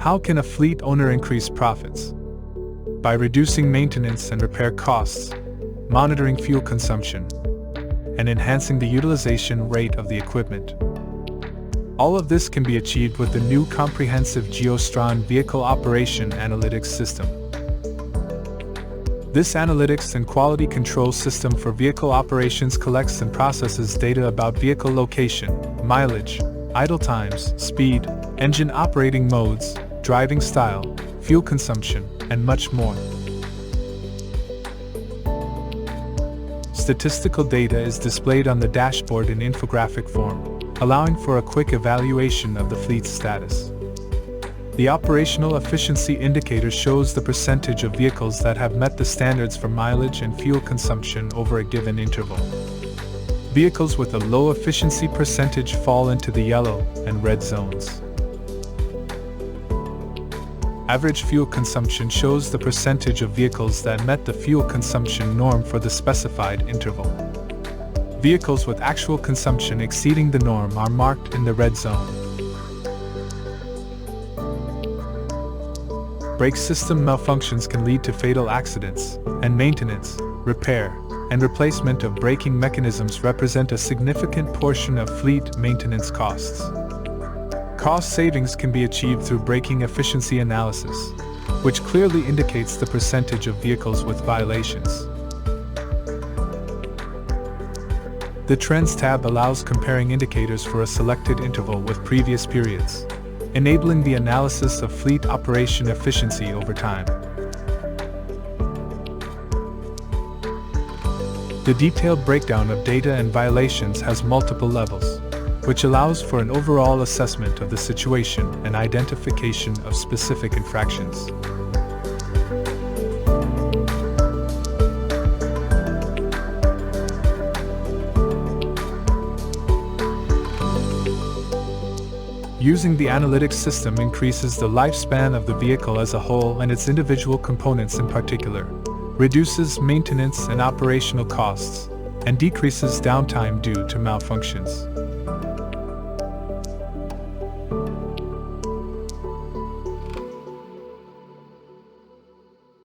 How can a fleet owner increase profits? By reducing maintenance and repair costs, monitoring fuel consumption, and enhancing the utilization rate of the equipment. All of this can be achieved with the new comprehensive Geostron Vehicle Operation Analytics system. This analytics and quality control system for vehicle operations collects and processes data about vehicle location, mileage, idle times, speed, engine operating modes, driving style, fuel consumption, and much more. Statistical data is displayed on the dashboard in infographic form, allowing for a quick evaluation of the fleet's status. The operational efficiency indicator shows the percentage of vehicles that have met the standards for mileage and fuel consumption over a given interval. Vehicles with a low efficiency percentage fall into the yellow and red zones. Average fuel consumption shows the percentage of vehicles that met the fuel consumption norm for the specified interval. Vehicles with actual consumption exceeding the norm are marked in the red zone. Brake system malfunctions can lead to fatal accidents, and maintenance, repair, and replacement of braking mechanisms represent a significant portion of fleet maintenance costs. Cost savings can be achieved through braking efficiency analysis, which clearly indicates the percentage of vehicles with violations. The Trends tab allows comparing indicators for a selected interval with previous periods, enabling the analysis of fleet operation efficiency over time. The detailed breakdown of data and violations has multiple levels, which allows for an overall assessment of the situation and identification of specific infractions. Using the analytics system increases the lifespan of the vehicle as a whole and its individual components in particular, reduces maintenance and operational costs, and decreases downtime due to malfunctions.